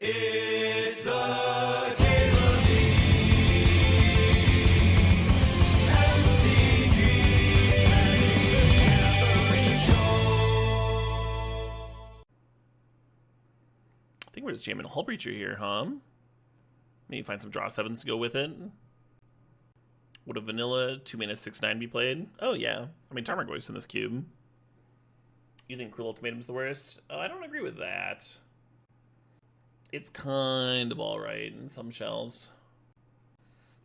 It's the K-League MTG Show. I think we're just jamming Hullbreacher here, huh? Maybe find some draw 7s to go with it. Would a vanilla 2-mana 6/9 be played? Oh yeah. I mean, Tarmogoyf's in this cube. You think Cruel Ultimatum's the worst? Oh, I don't agree with that. It's kind of alright in some shells.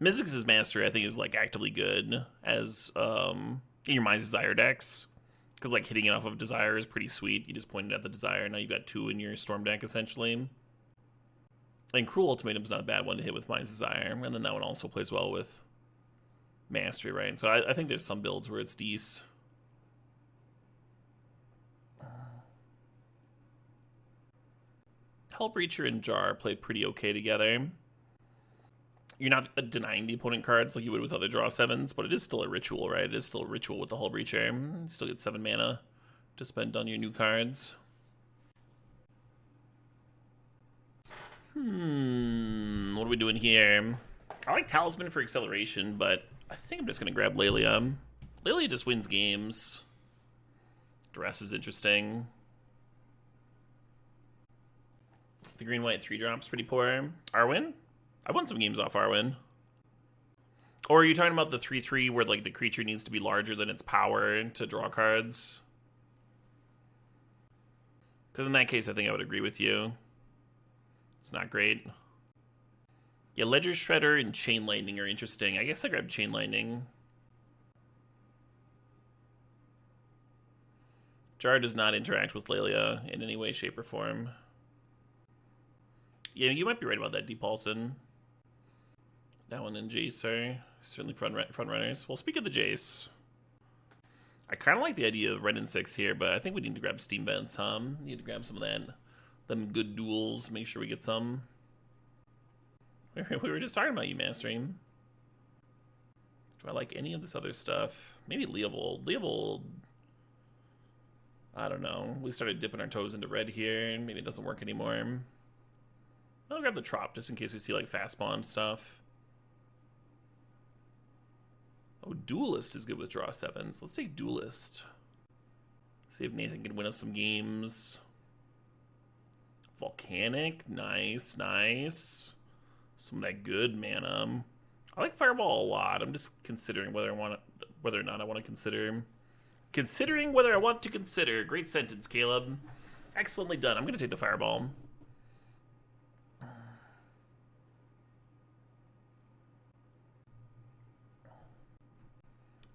Mizzix's Mastery, I think, is like actively good as in your Mind's Desire decks. Because like hitting it off of Desire is pretty sweet. You just pointed at the Desire, now you've got 2 in your Storm deck essentially. And Cruel Ultimatum's not a bad one to hit with Mind's Desire, and then that one also plays well with Mastery, right? So I think there's some builds where it's decent. Hullbreacher and Jar play pretty okay together. You're not denying the opponent cards like you would with other draw 7s, but it is still a ritual, right? It is still a ritual with the Hullbreacher. You still get 7 mana to spend on your new cards. What are we doing here? I like Talisman for acceleration, but I think I'm just going to grab Laelia. Laelia just wins games. Duress is interesting. The green-white 3-drop's pretty poor. Arwen? I've won some games off Arwen. Or are you talking about the 3/3 where like the creature needs to be larger than its power to draw cards? Because in that case, I think I would agree with you. It's not great. Yeah, Ledger Shredder and Chain Lightning are interesting. I guess I grabbed Chain Lightning. Jar does not interact with Laelia in any way, shape, or form. Yeah, you might be right about that, Deep Paulson. That one and Jace are certainly front runners. Well, speak of the Jace, I kind of like the idea of red and 6 here, but I think we need to grab Steam Vents, huh? Need to grab some of that, them good duels. Make sure we get some. We were just talking about you, Mastering. Do I like any of this other stuff? Maybe Leovold. Leovold, I don't know. We started dipping our toes into red here, and maybe it doesn't work anymore. I'll grab the Trop just in case we see like fast spawn stuff. Oh, Duelist is good with draw 7s. Let's take Duelist. See if Nathan can win us some games. Volcanic, nice, nice. Some of that good mana. I like Fireball a lot. I'm just considering whether or not I want to consider. Considering whether I want to consider. Great sentence, Caleb. Excellently done. I'm going to take the Fireball.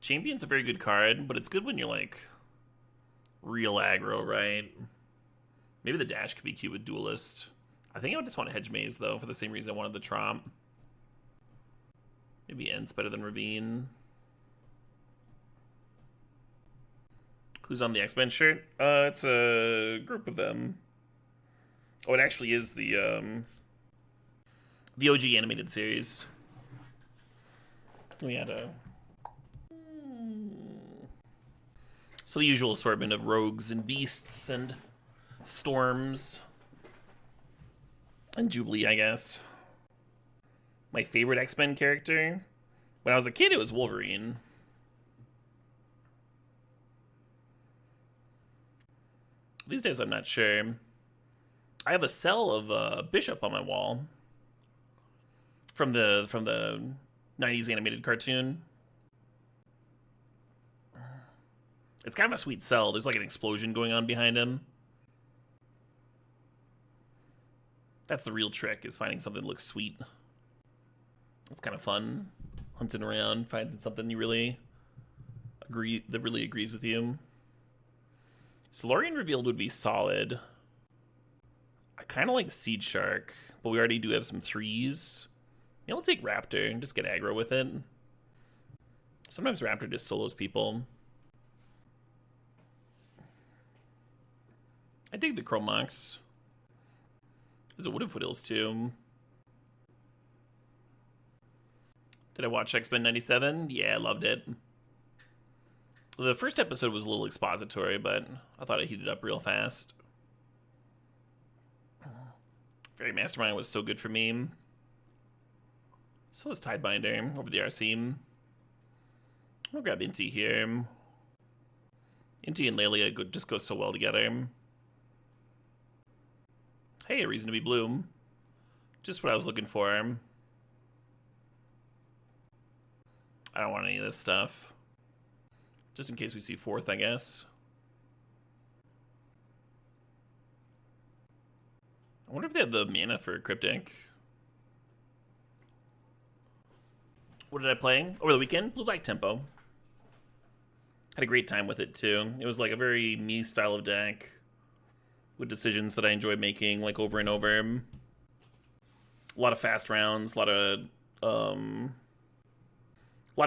Champion's a very good card, but it's good when you're like real aggro, right? Maybe the dash could be cute with Duelist. I think I would just want a Hedge Maze though, for the same reason I wanted the Tromp. Maybe Ent's better than Ravine. Who's on the X-Men shirt? It's a group of them. Oh, it actually is the OG animated series. We had a... So the usual assortment of rogues and beasts and storms. And Jubilee, I guess. My favorite X-Men character? When I was a kid, it was Wolverine. These days, I'm not sure. I have a cell of Bishop on my wall. From the 90s animated cartoon. It's kind of a sweet cell. There's like an explosion going on behind him. That's the real trick, is finding something that looks sweet. It's kind of fun. Hunting around, finding something you really agree, that really agrees with you. Solarian Revealed would be solid. I kind of like Seed Shark, but we already do have some 3s. Yeah, we'll take Raptor and just get aggro with it. Sometimes Raptor just solos people. I dig the Chrome Mox. There's a Wood of Foothills too. Did I watch X-Men 97? Yeah, I loved it. The first episode was a little expository, but I thought it heated up real fast. Fairy Mastermind was so good for me. So was Tidebinder over the RC. I'll grab Inti here. Inti and Laelia just go so well together. Hey, a reason to be blue. Just what I was looking for. I don't want any of this stuff. Just in case we see fourth, I guess. I wonder if they have the mana for Cryptic. What did I play over the weekend? Blue-black tempo. Had a great time with it, too. It was like a very me style of deck with decisions that I enjoyed making, like, over and over. A lot of fast rounds, a lot of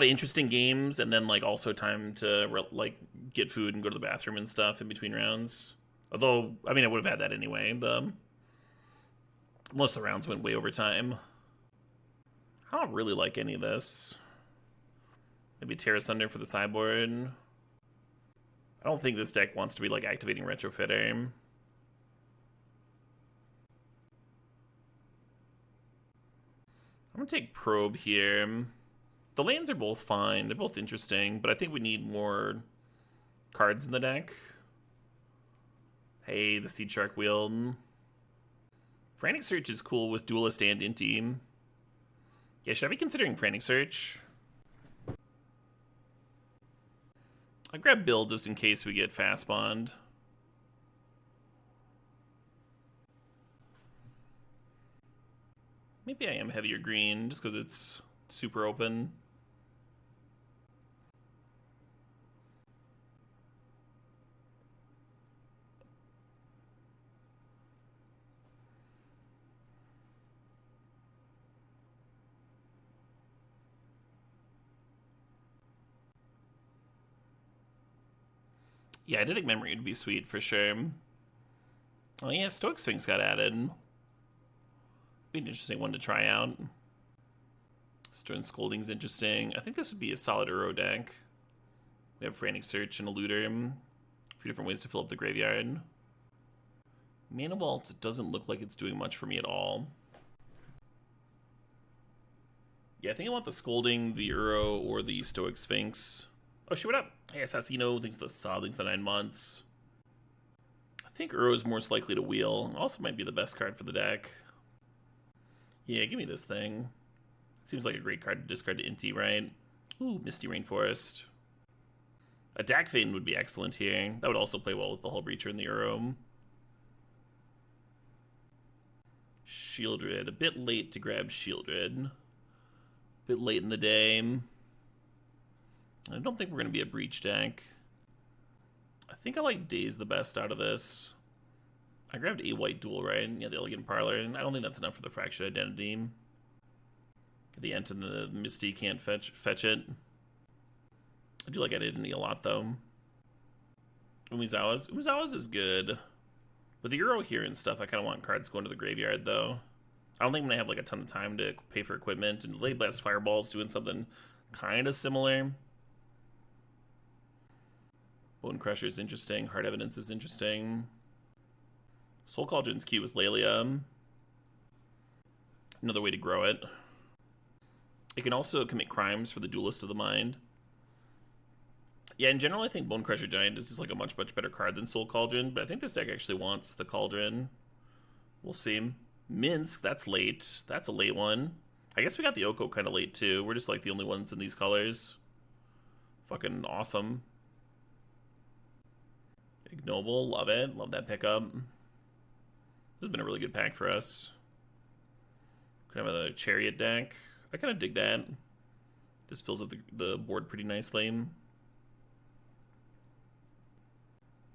interesting games, and then, like, also time to, like, get food and go to the bathroom and stuff in between rounds. Although, I mean, I would have had that anyway. Most of the rounds went way over time. I don't really like any of this. Maybe Terra Sunder for the sideboard. I don't think this deck wants to be, like, activating Retrofitter. I'm gonna take Probe here. The lands are both fine. They're both interesting, but I think we need more cards in the deck. Hey, the Seed Shark Wheel. Frantic Search is cool with Duelist and Inti. Yeah, should I be considering Frantic Search? I'll grab Bill just in case we get Fast Bond. Maybe I am heavier green just because it's super open. Yeah, Eidetic Memory would be sweet for sure. Oh yeah, Stoic Sphinx got added. Be an interesting one to try out. Stern Scolding's interesting. I think this would be a solid Uro deck. We have Frantic Search and a Looter. A few different ways to fill up the graveyard. Mana Vault doesn't look like it's doing much for me at all. Yeah, I think I want the Scolding, the Uro, or the Stoic Sphinx. Oh, shoot, what up? Hey, Assassino, thanks to the Saw, thanks to 9 months. I think Uro is most likely to wheel. Also might be the best card for the deck. Yeah, give me this thing. Seems like a great card to discard to Inti, right? Ooh, Misty Rainforest. A Dakfane would be excellent here. That would also play well with the Hullbreacher and the Uro. Shieldred. A bit late to grab Shieldred. A bit late in the day. I don't think we're going to be a Breach deck. I think I like Daze the best out of this. I grabbed a white dual, right? Yeah, the Elegant Parlor, and I don't think that's enough for the Fractured Identity. The Ent and the Misty can't fetch it. I do like Identity a lot, though. Umezawa's is good. With the Euro here and stuff, I kind of want cards going to the graveyard, though. I don't think I'm going to have like a ton of time to pay for equipment, and Late Blast Fireball's doing something kind of similar. Bone Crusher is interesting. Hard Evidence is interesting. Soul Cauldron's cute with Laelia. Another way to grow it. It can also commit crimes for the Duelist of the Mind. Yeah, in general, I think Bone Crusher Giant is just like a much better card than Soul Cauldron, but I think this deck actually wants the Cauldron. We'll see. Minsk, that's late. That's a late one. I guess we got the Oko kind of late, too. We're just like the only ones in these colors. Fucking awesome. Ignoble, love it. Love that pickup. This has been a really good pack for us. Kind of a Chariot deck. I kind of dig that. Just fills up the board pretty nicely.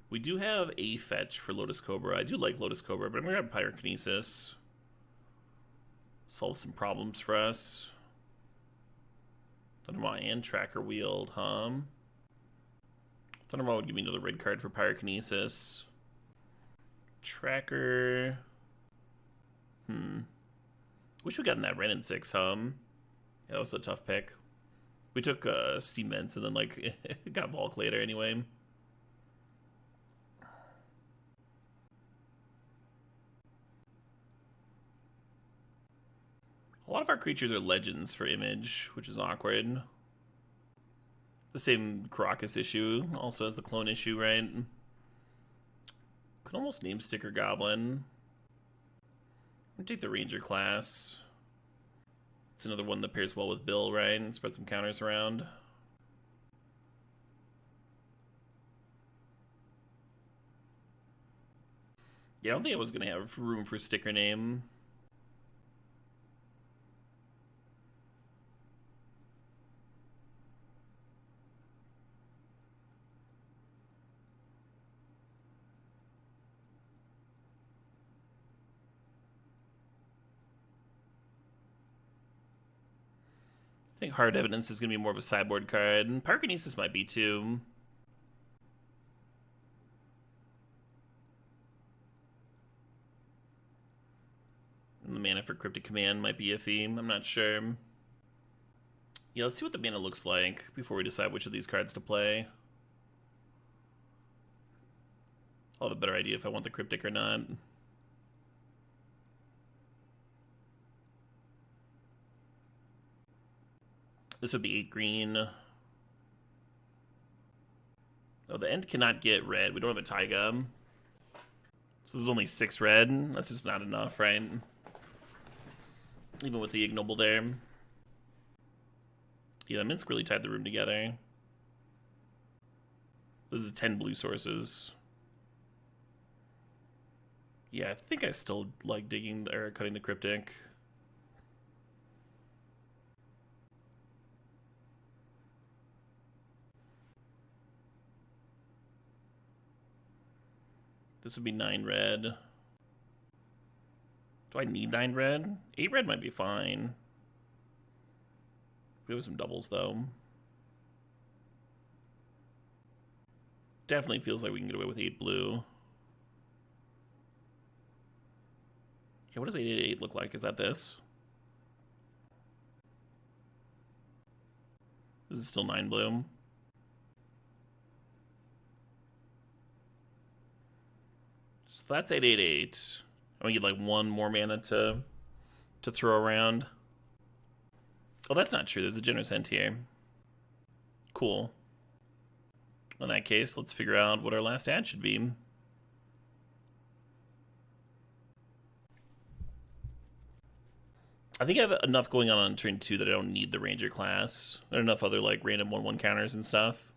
We do have a fetch for Lotus Cobra. I do like Lotus Cobra, but I'm going to grab Pyrokinesis. Solve some problems for us. Thundermaw and Tracker Wield, huh? Thundermaw would give me another red card for Pyrokinesis. Tracker. Wish we gotten that Ren in 6, huh? Yeah, that was a tough pick. We took Steam Vents and then, like, got Volk later anyway. A lot of our creatures are legends for image, which is awkward. The same Caracas issue also has the clone issue, right? Could almost name Sticker Goblin. I'm gonna take the Ranger class. It's another one that pairs well with Bill, right? And spread some counters around. Yeah, I don't think I was gonna have room for sticker name. I think Hard Evidence is going to be more of a sideboard card. And Pyrokinesis might be too. And the mana for Cryptic Command might be iffy. I'm not sure. Yeah, let's see what the mana looks like before we decide which of these cards to play. I'll have a better idea if I want the Cryptic or not. This would be 8 green. Oh, the Ent cannot get red. We don't have a Taiga. So this is only 6 red. That's just not enough, right? Even with the Ignoble there. Yeah, Minsk really tied the room together. This is 10 blue sources. Yeah, I think I still like digging or cutting the Cryptic. This would be 9 red. Do I need 9 red? 8 red might be fine. We have some doubles, though. Definitely feels like we can get away with 8 blue. Yeah, what does 888 look like? Is that this? This is still 9 blue. So that's 888. And we get like 1 more mana to throw around. Oh, that's not true. There's a Generous Ent here. Cool. In that case, let's figure out what our last ad should be. I think I have enough going on turn 2 that I don't need the Ranger class. There are enough other like random 1/1 counters and stuff.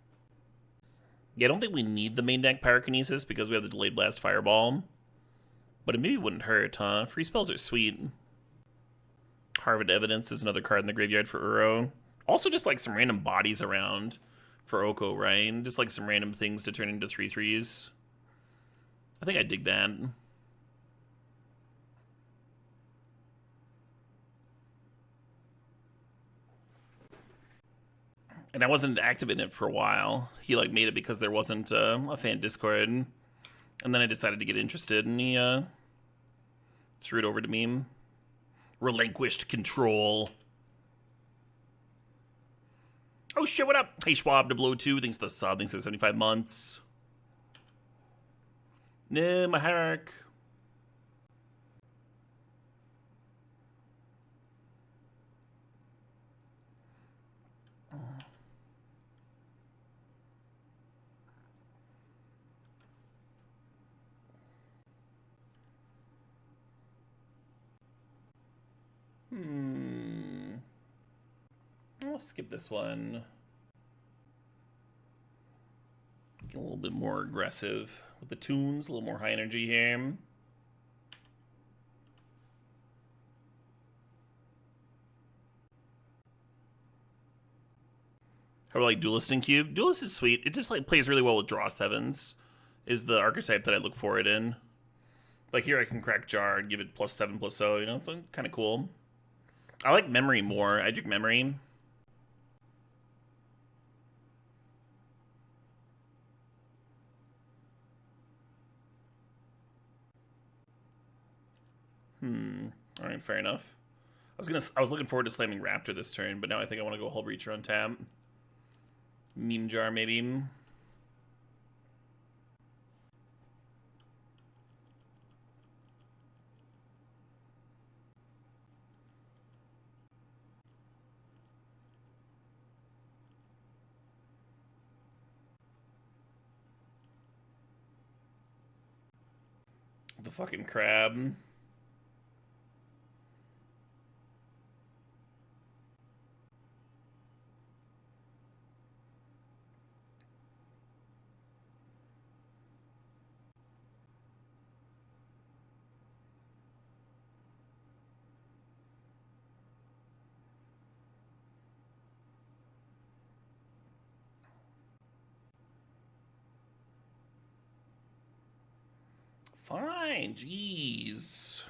Yeah, I don't think we need the main deck Pyrokinesis because we have the Delayed Blast Fireball. But it maybe wouldn't hurt, huh? Free spells are sweet. Harvard Evidence is another card in the graveyard for Uro. Also just like some random bodies around for Oko, right? Just like some random things to turn into 3/3s. I think I dig that. And I wasn't active in it for a while. He like made it because there wasn't a fan Discord. And then I decided to get interested and he threw it over to me. Relinquished control. Oh shit, what up? Hey Schwab to blow 2, thanks to the sub, thanks to 75 months. Nah, my hierarch. I'll skip this one. Get a little bit more aggressive with the tunes, a little more high energy here. How about like Duelist and Cube? Duelist is sweet. It just like plays really well with draw 7s. Is the archetype that I look for it in. Like here I can crack Jar and give it +7/+0, you know, it's kind of cool. I like Memory more. I drink Memory. All right, fair enough. I was looking forward to slamming Raptor this turn, but now I think I want to go Hullbreacher on tap. Meme Jar maybe. The fucking crab. Fine, jeez.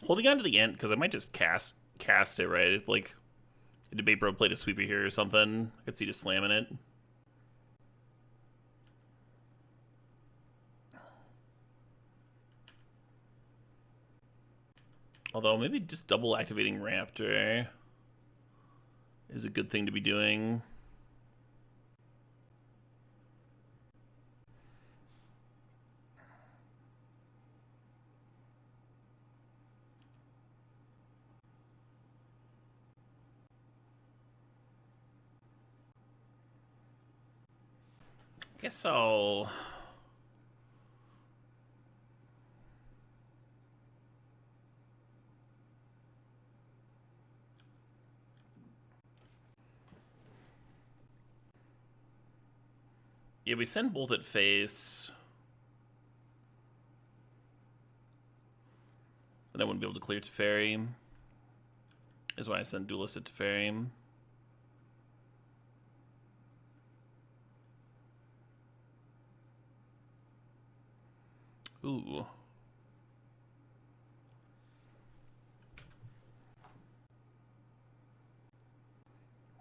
Holding on to the Ent because I might just cast it, right? If like a Debate Bro played a sweeper here or something, I could see just slamming it. Although maybe just double activating Raptor is a good thing to be doing. I guess I'll... Yeah, we send both at face. Then I wouldn't be able to clear Teferi. Is why I send Duelist at Teferi. Ooh.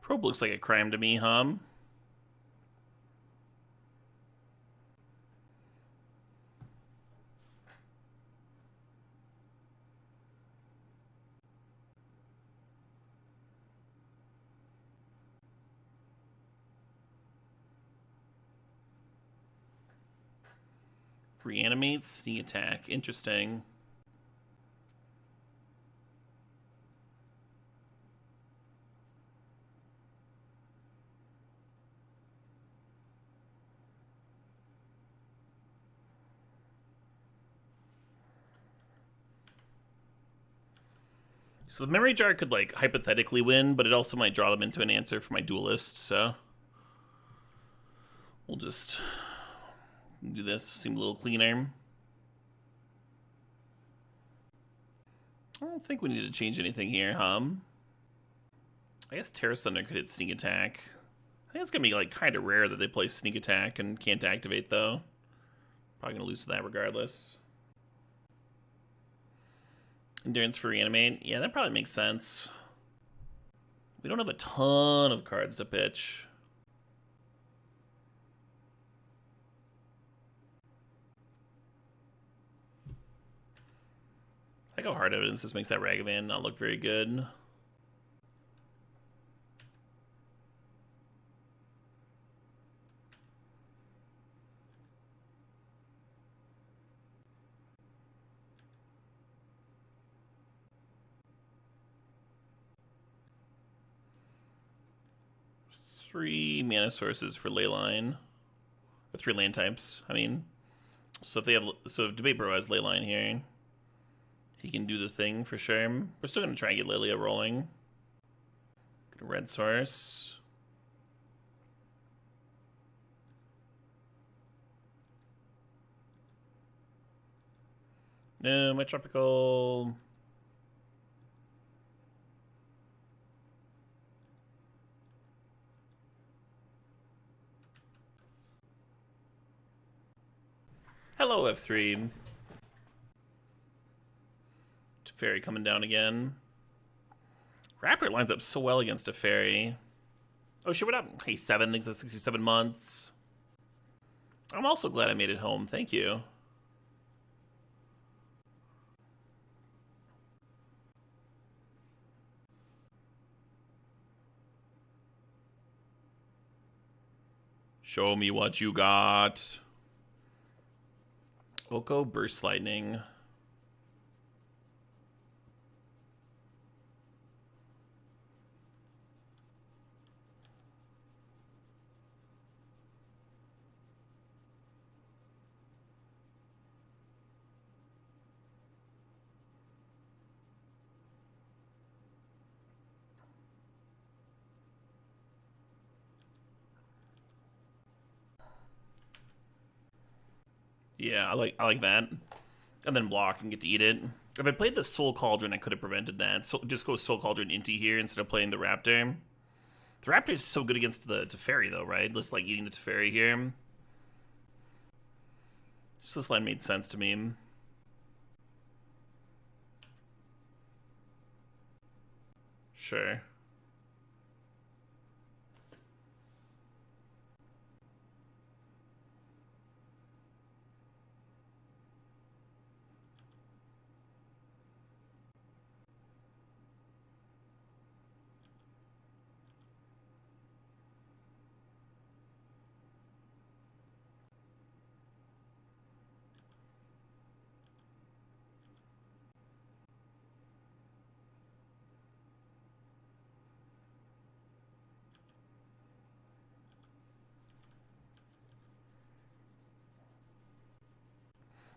Probe looks like a crime to me, huh? Reanimates, sneak attack. Interesting. So the memory jar could like hypothetically win, but it also might draw them into an answer for my Duelist, so we'll just do this. Seem a little cleaner. I don't think we need to change anything here, huh? I guess Terra Thunder could hit sneak attack. I think it's gonna be like kind of rare that they play sneak attack and can't activate though. Probably gonna lose to that regardless. Endurance for reanimate. Yeah, that probably makes sense. We don't have a ton of cards to pitch. I like how hard evidence this makes that Ragavan not look very good. Three mana sources for Leyline. Or 3 land types, I mean. So if if Debate Bro has Leyline here, he can do the thing for sure. We're still gonna try and get Laelia rolling. Get a red source. No, my tropical. Hello, F3. Teferi coming down again. Raptor lines up so well against Teferi. Oh shit, what up? Hey, 7, thanks for 67 months. I'm also glad I made it home, thank you. Show me what you got. Oko Burst Lightning. Yeah, I like that. And then block and get to eat it. If I played the Soul Cauldron, I could have prevented that. So just go Soul Cauldron Inti here instead of playing the Raptor. The Raptor is so good against the Teferi, though, right? Just like eating the Teferi here. Just this line made sense to me. Sure.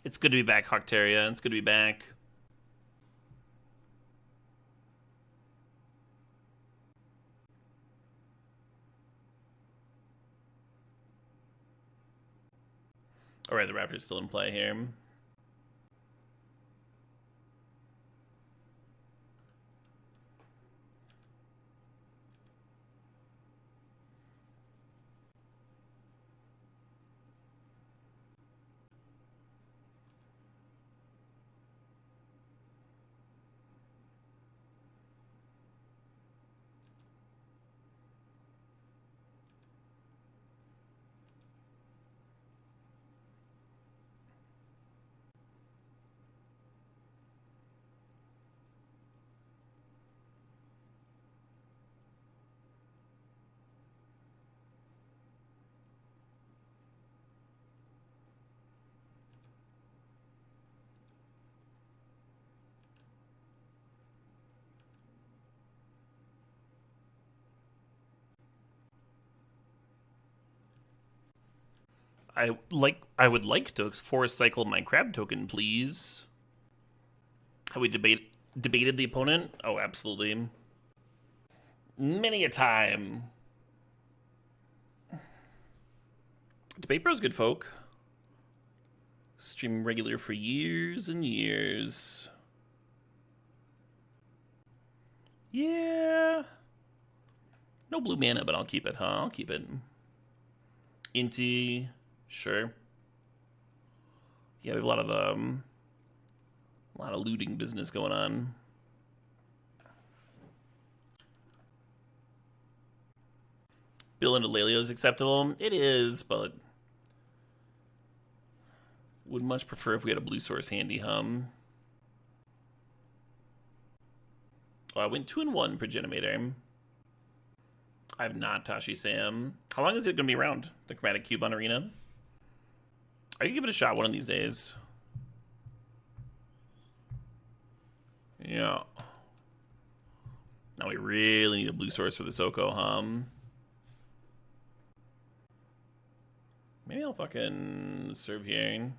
It's good to be back, Hocteria. It's good to be back. Alright, the Raptor's still in play here. I would like to force cycle my crab token, please. Have we debated the opponent? Oh, absolutely. Many a time. Debate Bro's good folk. Stream regular for years and years. Yeah. No blue mana, but I'll keep it, huh? I'll keep it. Inti, sure. Yeah, we have a lot of looting business going on. Bill into Laelia is acceptable. It is, but would much prefer if we had a blue source handy, hum. Oh, I went 2-1 Progenimator. I have not, Tashi Sam. How long is it going to be around, the Chromatic Cube on Arena? I can give it a shot one of these days. Yeah. Now we really need a blue source for the Soko, Maybe I'll fucking serve here.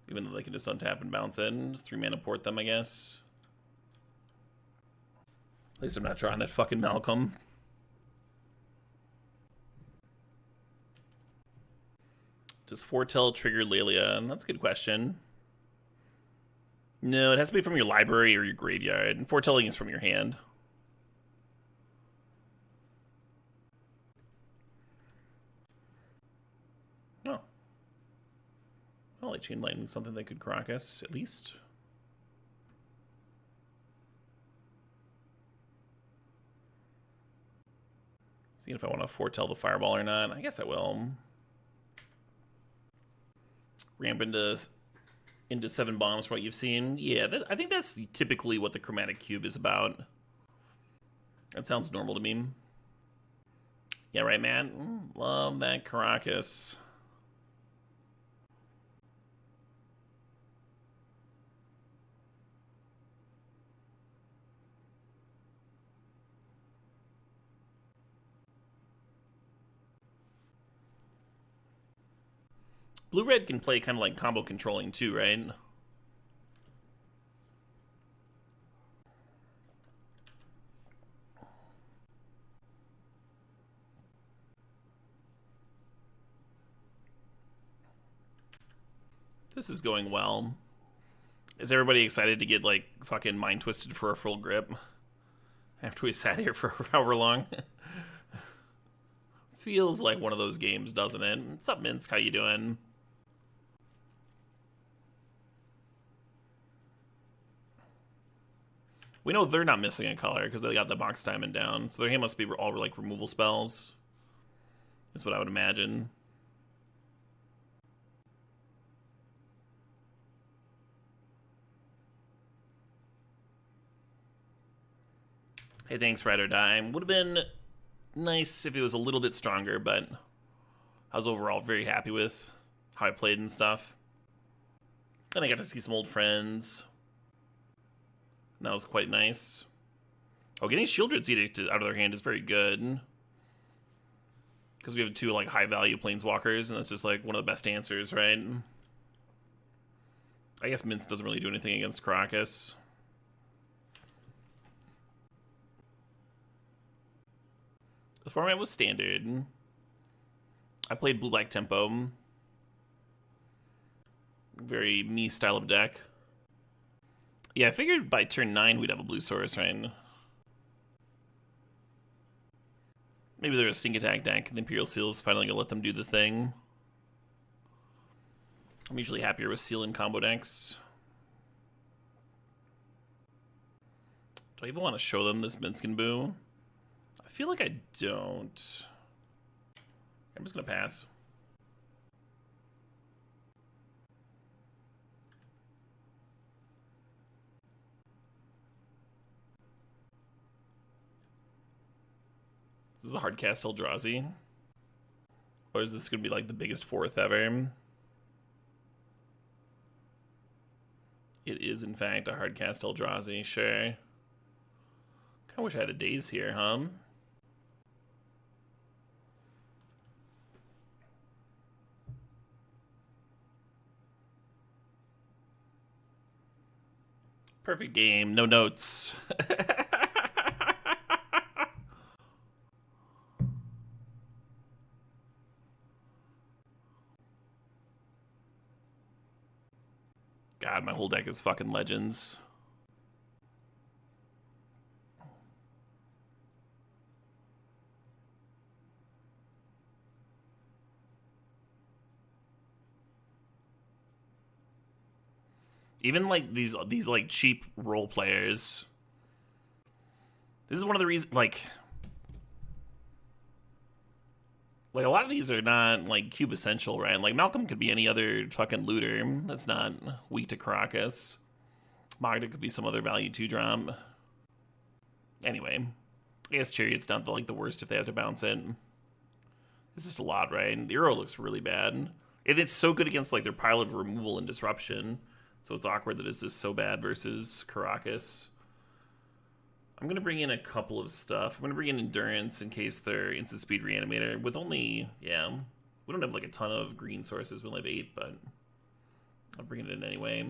Even though they can just untap and bounce it. Just 3 mana port them, I guess. At least I'm not drawing that fucking Malcolm. Does Foretell trigger Laelia? That's a good question. No, it has to be from your library or your graveyard. And Foretelling is from your hand. Oh. Well, like Chain Lightning, something that could crock us, at least. Seeing if I want to foretell the Fireball or not. I guess I will. Ramp into 7 bombs from what you've seen. Yeah, I think that's typically what the Chromatic Cube is about. That sounds normal to me. Yeah, right, man? Love that Caracas. Blue-red can play kind of like combo controlling too, right? This is going well. Is everybody excited to get, like, fucking mind twisted for a full grip? After we sat here for however long? Feels like one of those games, doesn't it? What's up, Minsk? How you doing? We know they're not missing a color because they got the Mox Diamond down. So their hand must be all, like, removal spells. That's what I would imagine. Hey, thanks, Ride or Die. Would have been nice if it was a little bit stronger, but I was overall very happy with how I played and stuff. And I got to see some old friends. And that was quite nice. Oh, getting Shieldred's Edict out of their hand is very good. Because we have two, like, high-value Planeswalkers, and that's just, like, one of the best answers, right? I guess Mince doesn't really do anything against Caracas. The format was standard. I played blue-black tempo. Very me style of deck. Yeah, I figured by turn 9 we'd have a blue source, right? Maybe they're a Sink Attack deck, and the Imperial Seal's finally gonna let them do the thing. I'm usually happier with Seal and combo decks. Do I even want to show them this Minskin Boo? I feel like I don't. I'm just gonna pass. This is a hard cast Eldrazi. Or is this gonna be like the biggest fourth ever? It is in fact a hard cast Eldrazi, sure. Kinda wish I had a Daze here, huh? Perfect game, no notes. God, my whole deck is fucking legends. Even like these like cheap role players. This is one of the reasons, like a lot of these are not like cube essential, right? Like Malcolm could be any other fucking looter that's not weak to Caracas. Magda could be some other value 2-drop. Anyway, I guess Chariot's not like the worst if they have to bounce it. It's just a lot, right? The Euro looks really bad. It's so good against like their pile of removal and disruption. So it's awkward that it's just so bad versus Caracas. I'm going to bring in a couple of stuff. I'm going to bring in Endurance in case they're Instant Speed Reanimator. With only, yeah, we don't have like a ton of green sources. We only have 8, but I'll bring it in anyway.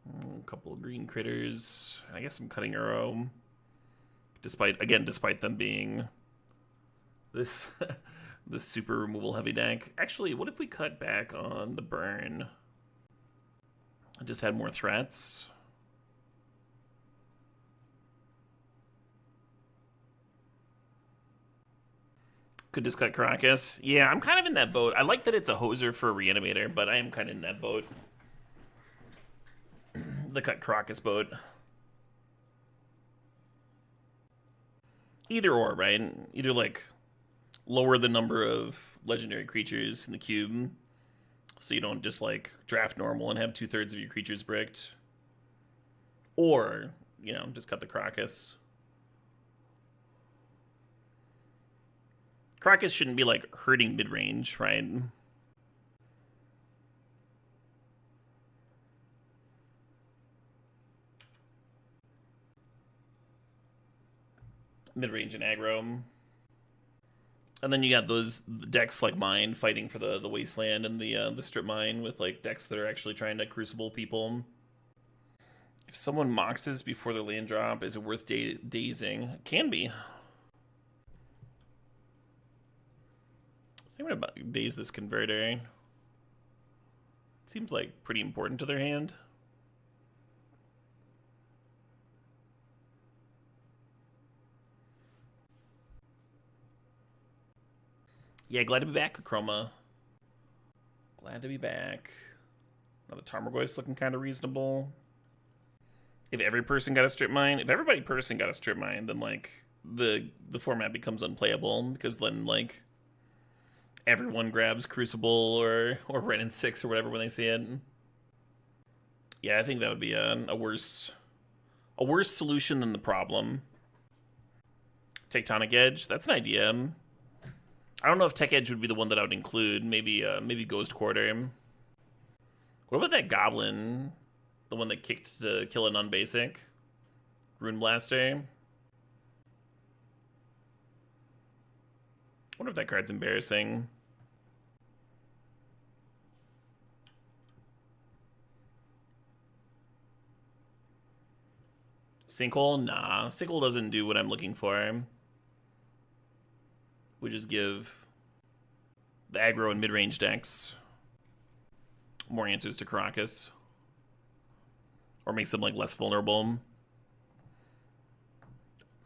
A couple of green critters. I guess I'm cutting Euro. Despite them being this, this super removal heavy deck. Actually, what if we cut back on the burn? I just had more threats. Could just cut Caracas. Yeah, I'm kind of in that boat. I like that it's a hoser for a Reanimator, but I am kind of in that boat. The cut Caracas boat. Either or, right? Either like lower the number of legendary creatures in the cube so you don't just like draft normal and have 2/3 of your creatures bricked. Or, you know, just cut the Caracas. Caracas shouldn't be, like, hurting mid-range, right? Mid-range and aggro. And then you got those decks like mine fighting for the Wasteland and the Strip Mine with, like, decks that are actually trying to Crucible people. If someone moxes before their land drop, is it worth dazing? It can be. Say what about daze this converter. Seems like pretty important to their hand. Yeah, glad to be back, Chroma. Glad to be back. Now the Tarmogoyf's looking kind of reasonable. If every person got a strip mine, if everybody person got a strip mine, then like the format becomes unplayable, because then like everyone grabs Crucible or Ren and 6 or whatever when they see it. Yeah, I think that would be a worse solution than the problem. Tectonic Edge, that's an idea. I don't know if Tech Edge would be the one that I would include. Maybe Ghost Quarter. What about that Goblin? The one that kicked to kill a non-basic? Rune Blaster? I wonder if that card's embarrassing. Sinkhole? Nah. Sinkhole doesn't do what I'm looking for. We just give the aggro and mid-range decks more answers to Karakas. Or makes them like less vulnerable.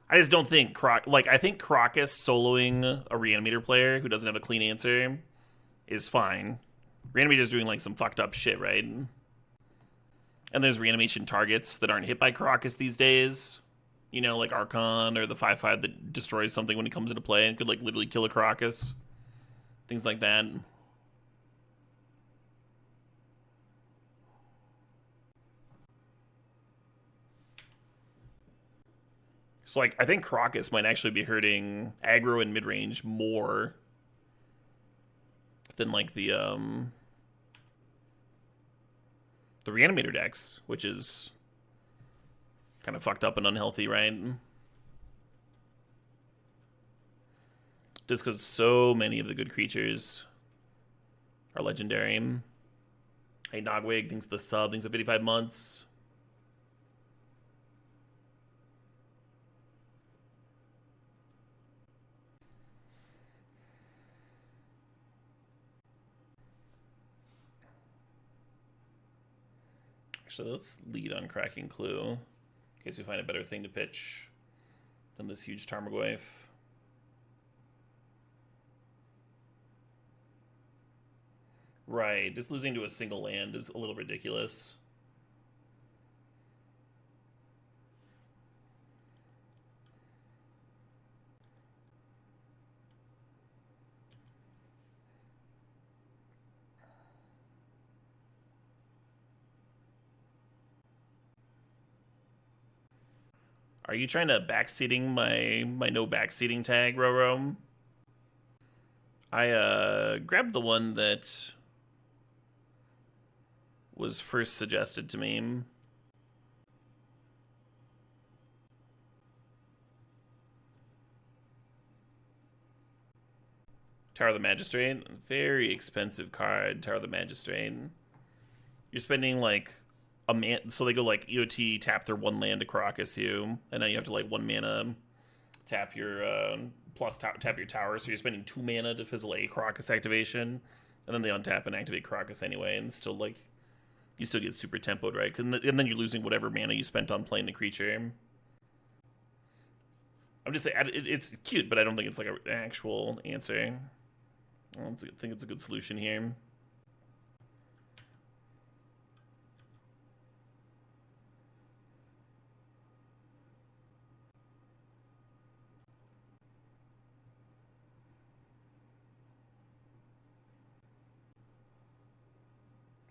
I just don't think I think Karakas soloing a Reanimator player who doesn't have a clean answer is fine. Reanimator's doing like some fucked up shit, right? And there's reanimation targets that aren't hit by Karakas these days. You know, like Archon or the 5/5 that destroys something when it comes into play and could like literally kill a Karakas. Things like that. So like I think Karakas might actually be hurting aggro and mid-range more than like the Reanimator decks, which is kind of fucked up and unhealthy, right? Just because so many of the good creatures are legendary. Hey, Nogwig, thanks to the sub, thanks to 55 months. Actually, let's lead on Cracking Clue, in case we find a better thing to pitch than this huge Tarmogoyf. Right, just losing to a single land is a little ridiculous. Are you trying to backseating my no backseating tag, Roro? I grabbed the one that was first suggested to me. Tower of the Magistrate, very expensive card. Tower of the Magistrate. You're spending like a man, so they go like EOT, tap their one land to Karakas you, and now you have to like 1 mana tap your plus tap your tower, so you're spending 2 mana to fizzle a Karakas activation, and then they untap and activate Karakas anyway, and still like you still get super tempoed, right? And then you're losing whatever mana you spent on playing the creature. I'm just saying it's cute, but I don't think it's like an actual answer. I don't think it's a good solution here.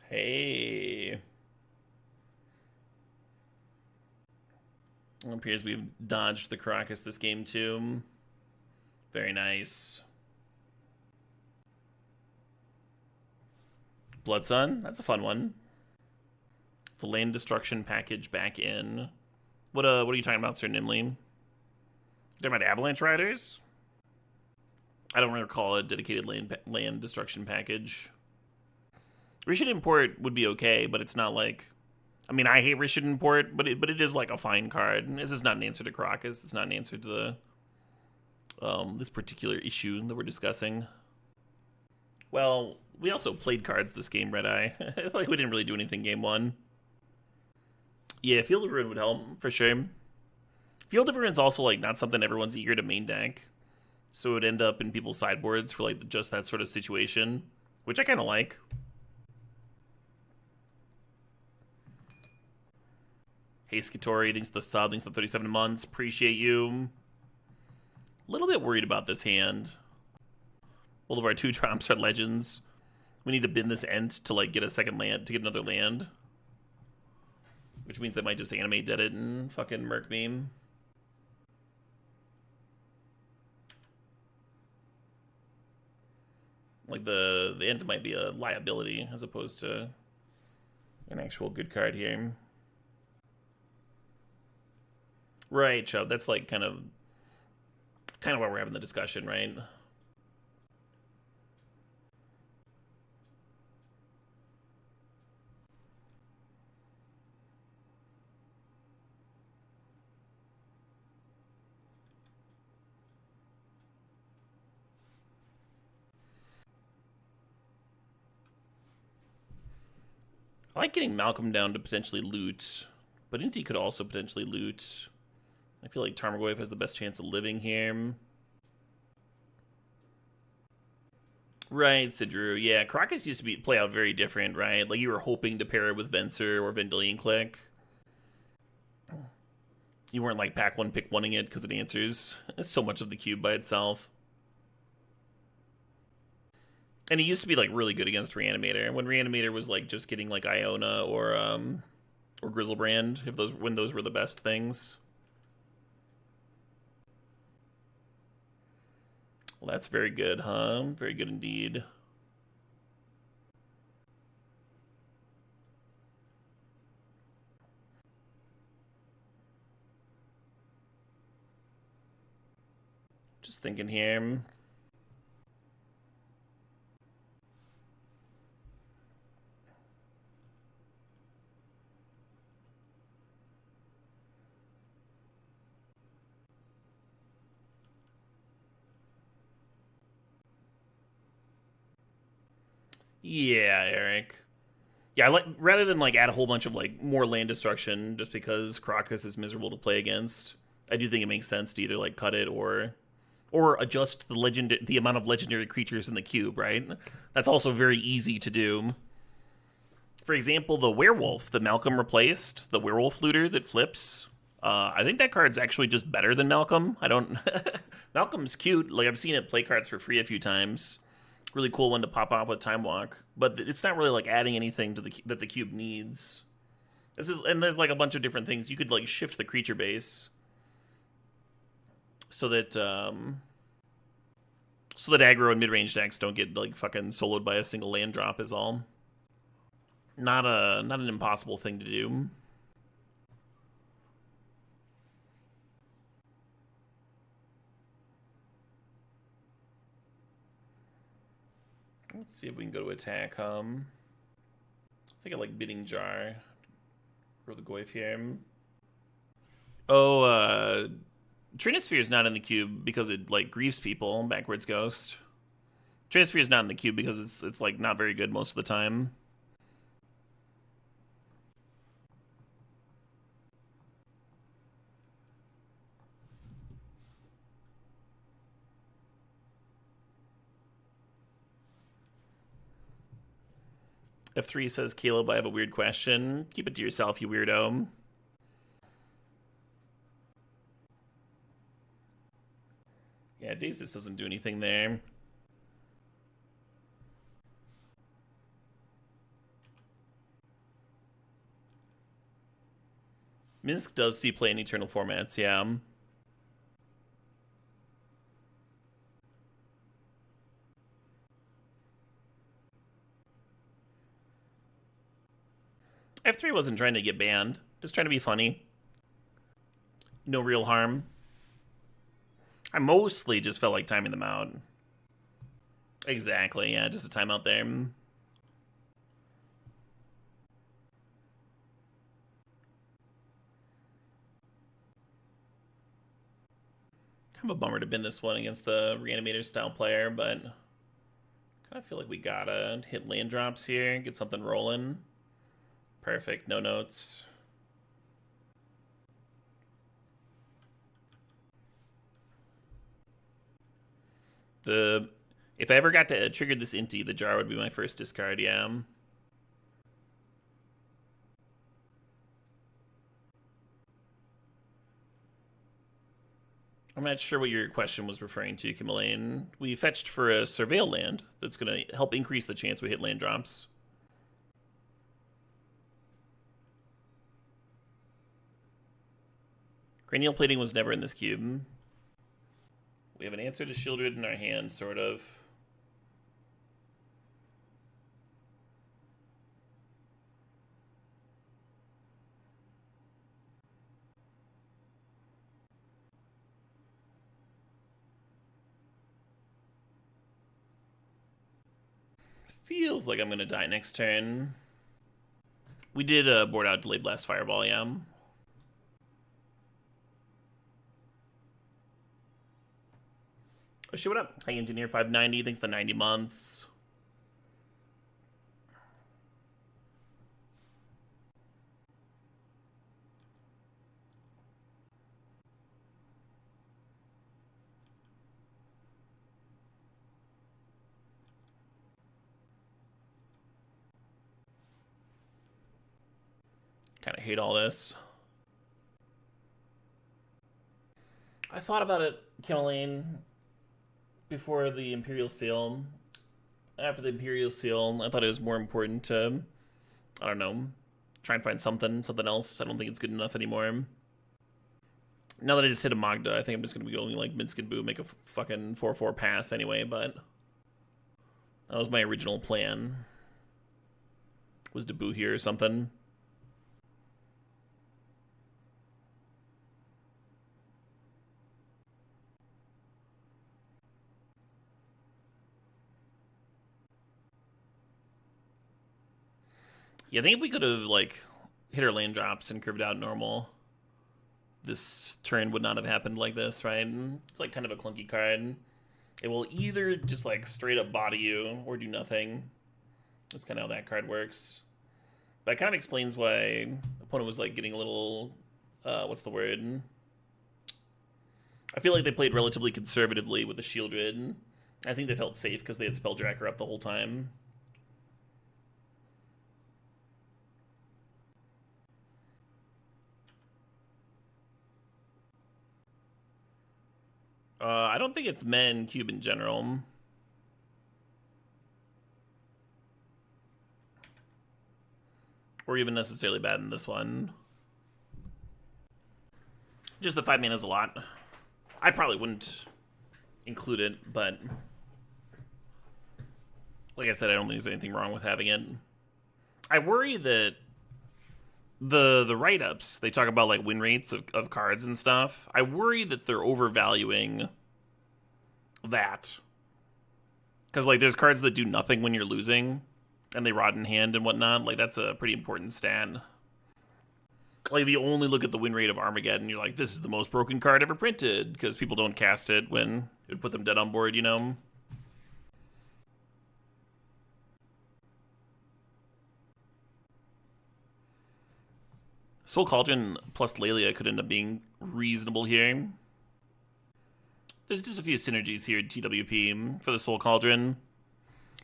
Hey. It appears we've dodged the Karakas this game too. Very nice. Blood Sun, that's a fun one. The land destruction package back in. What are you talking about, Sir Nimley? You talking about Avalanche Riders? I don't recall a dedicated land destruction package. Rishon Import would be okay, but it's not like... I mean, I hate Rishon Import, but it is like a fine card. This is not an answer to Karakas. It's not an answer to the this particular issue that we're discussing. Well, We also played cards this game, Red Eye. I feel like we didn't really do anything game one. Yeah, Field of Ruin would help, for sure. Field of Ruin's also, like, not something everyone's eager to main deck. So it would end up in people's sideboards for, like, just that sort of situation. Which I kind of like. Hey, Skitori, thanks for the sub, thanks for the 37 months. Appreciate you. A little bit worried about this hand. Both of our 2 drops are legends. We need to bin this Ent to, like, get a second land, to get another land. Which means they might just animate dead it and fucking murk me. Like, the Ent might be a liability as opposed to an actual good card here. Right, Chubb. That's, like, kind of why we're having the discussion, right? I like getting Malcolm down to potentially loot, but Inti could also potentially loot. I feel like Tarmogoyf has the best chance of living here. Right, Sidru. Yeah, Crocus used to play out very different, right? Like, you were hoping to pair it with Venser or Vendilion Click. You weren't, like, pack one, pick one-ing it because it answers so much of the cube by itself. And he used to be, like, really good against Reanimator. When Reanimator was, like, just getting, like, Iona or Grizzlebrand, when those were the best things. Well, that's very good, huh? Very good indeed. Just thinking here. Yeah, Eric. Yeah, rather than like add a whole bunch of like more land destruction just because Crocus is miserable to play against, I do think it makes sense to either like cut it or adjust the amount of legendary creatures in the cube, right? That's also very easy to do. For example, the werewolf that Malcolm replaced, the werewolf looter that flips. I think that card's actually just better than Malcolm. I don't. Malcolm's cute. Like, I've seen it play cards for free a few times. Really cool one to pop off with Time Walk, but it's not really like adding anything to that the cube needs. And there's like a bunch of different things you could like shift the creature base so that aggro and mid-range decks don't get like fucking soloed by a single land drop is all. Not an impossible thing to do. Let's see if we can go to attack. I think I like Bidding Jar. Grow the Goyf here. Oh, Trinosphere is not in the cube because it like grieves people. Backwards Ghost. Trinosphere is not in the cube because it's like not very good most of the time. F3 says, Caleb, I have a weird question. Keep it to yourself, you weirdo. Yeah, Dazus doesn't do anything there. Minsk does see play in Eternal formats, yeah. F3 wasn't trying to get banned, just trying to be funny. No real harm. I mostly just felt like timing them out. Exactly, yeah, just a timeout there. Kind of a bummer to bin this one against the Reanimator style player, but Kind of feel like we gotta hit land drops here, get something rolling. Perfect, no notes. If I ever got to trigger this Inti, the jar would be my first discard, yeah. I'm not sure what your question was referring to, Kimalaine. We fetched for a Surveil land that's going to help increase the chance we hit land drops. Cranial Plating was never in this cube. We have an answer to Shieldred in our hand, sort of. Feels like I'm going to die next turn. We did board out Delayed Blast Fireball, yeah. Oh shit, what up? Hi, Engineer 590. Thanks for the 90 months. Kind of hate all this. I thought about it, Kimalaine, before the Imperial Seal. After the Imperial Seal, I thought it was more important to, I don't know, try and find something else. I don't think it's good enough anymore. Now that I just hit a Magda, I think I'm just going to be going like Minsc and Boo, make a fucking 4-4 pass anyway, but that was my original plan. Was to Boo here or something. Yeah, I think if we could have, like, hit our land drops and curved out normal, this turn would not have happened like this, right? It's, like, kind of a clunky card. It will either just, like, straight up body you or do nothing. That's kind of how that card works. That kind of explains why the opponent was, like, getting a little, what's the word? I feel like they played relatively conservatively with the Shieldred. I think they felt safe because they had Spelljacker up the whole time. I don't think it's men cube in general. Or even necessarily bad in this one. Just the 5 mana is a lot. I probably wouldn't include it, but like I said, I don't think there's anything wrong with having it. I worry that the write-ups, they talk about like win rates of cards and stuff. I worry that they're overvaluing that. Because like there's cards that do nothing when you're losing and they rot in hand and whatnot. Like that's a pretty important stat. Like if you only look at the win rate of Armageddon, you're like, this is the most broken card ever printed, because people don't cast it when it would put them dead on board, you know? Soul Cauldron plus Laelia could end up being reasonable here. There's just a few synergies here at TWP for the Soul Cauldron.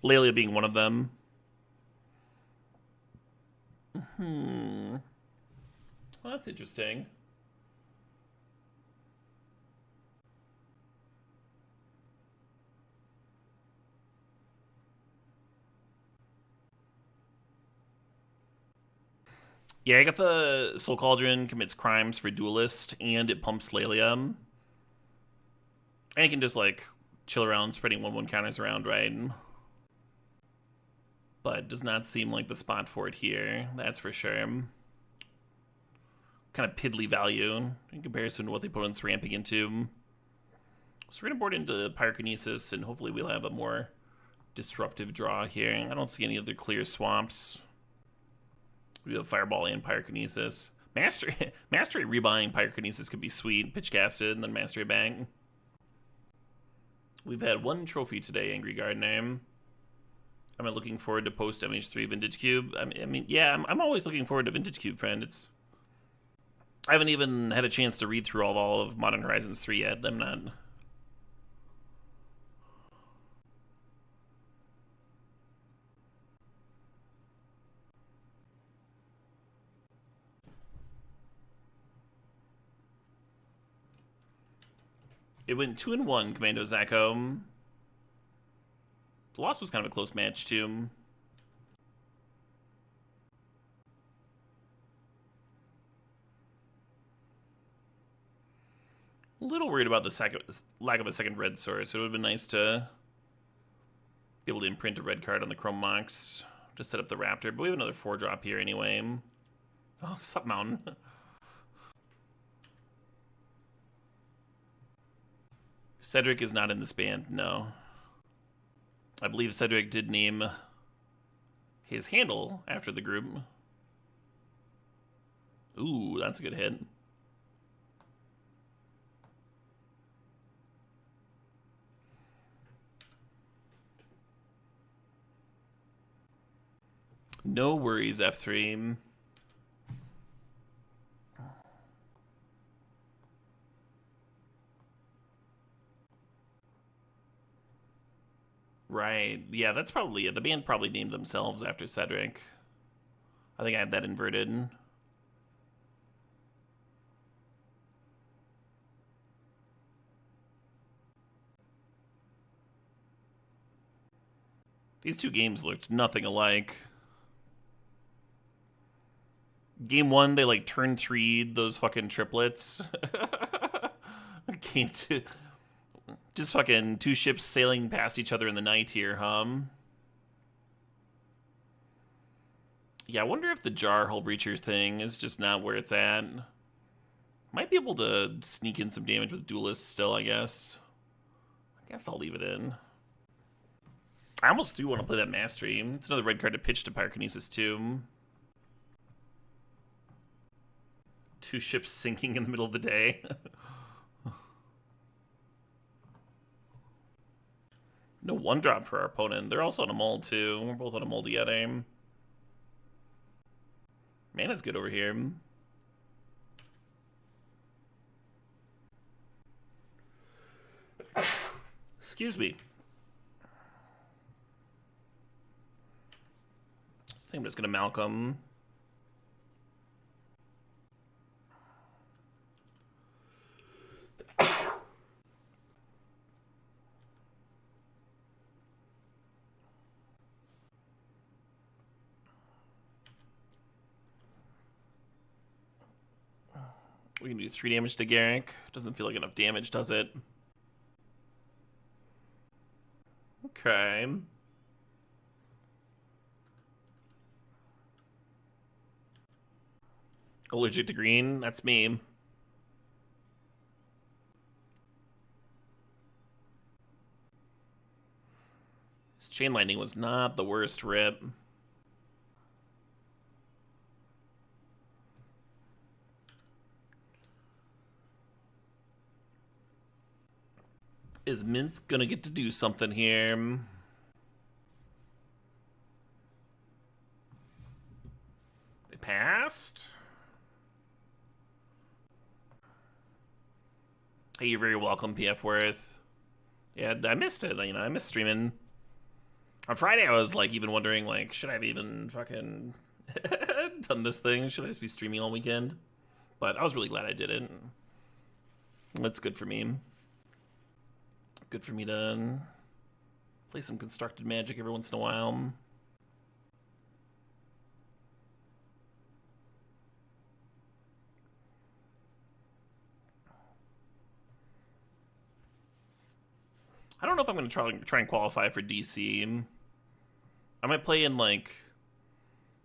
Laelia being one of them. Well, that's interesting. Yeah, Agatha Soul Cauldron commits crimes for Duelist, and it pumps Laelia. And it can just, like, chill around, spreading 1/1 counters around, right? But does not seem like the spot for it here, that's for sure. Kind of piddly value in comparison to what the opponent's ramping into. So we're going to board into Pyrokinesis, and hopefully we'll have a more disruptive draw here. I don't see any other clear swamps. We have Fireball and Pyrokinesis. Mastery rebuying Pyrokinesis could be sweet. Pitch casted and then Mastery Bank. We've had one trophy today, Angry Gardener. Am I looking forward to post MH3 Vintage Cube? I mean, yeah, I'm always looking forward to Vintage Cube, friend. I haven't even had a chance to read through all of Modern Horizons 3 yet. I'm not. It went 2-1, Commando Zacco. The loss was kind of a close match, too. A little worried about the lack of a second red source. It would have been nice to be able to imprint a red card on the Chrome Mox to set up the Raptor, but we have another 4-drop here anyway. Oh, sup, Mountain. Cedric is not in this band, no. I believe Cedric did name his handle after the group. Ooh, that's a good hit. No worries, F3. Right. Yeah, that's probably it. The band probably named themselves after Cedric. I think I had that inverted. These two games looked nothing alike. Game 1, they like turn 3'd those fucking triplets. Game 2, just fucking two ships sailing past each other in the night here, Yeah, I wonder if the Jar Hullbreacher thing is just not where it's at. Might be able to sneak in some damage with Duelist still, I guess. I guess I'll leave it in. I almost do want to play that Mastery. It's another red card to pitch to Pyrokinesis too. Two ships sinking in the middle of the day. No 1-drop for our opponent. They're also on a mold too. We're both on a mold together. Mana's good over here. Excuse me. I think I'm just gonna Malcolm. We can do 3 damage to Garrick. Doesn't feel like enough damage, does it? Okay. Allergic to green? That's me. This chain lightning was not the worst rip. Is Mintz gonna get to do something here? They passed? Hey, you're very welcome, PF Worth. Yeah, I missed it. You know, I missed streaming. On Friday, I was like even wondering, like, should I have even fucking done this thing? Should I just be streaming all weekend? But I was really glad I did it. That's good for me. Good for me to play some constructed magic every once in a while. I don't know if I'm going to try and qualify for DC. I might play in, like,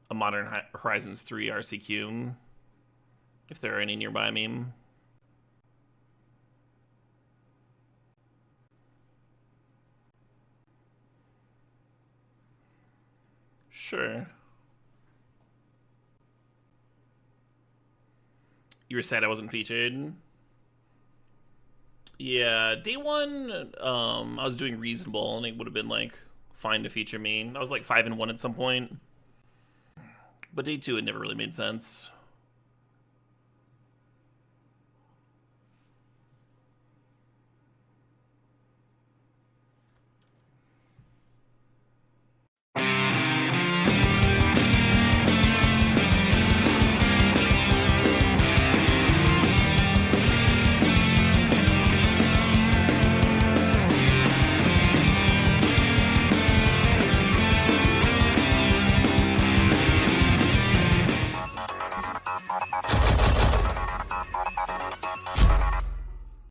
a Modern Horizons 3 RCQ, if there are any nearby me. Sure. You were sad I wasn't featured? Yeah, day 1, I was doing Reasonable, and it would have been like fine to feature me. I was like 5-1 at some point. But day 2, it never really made sense.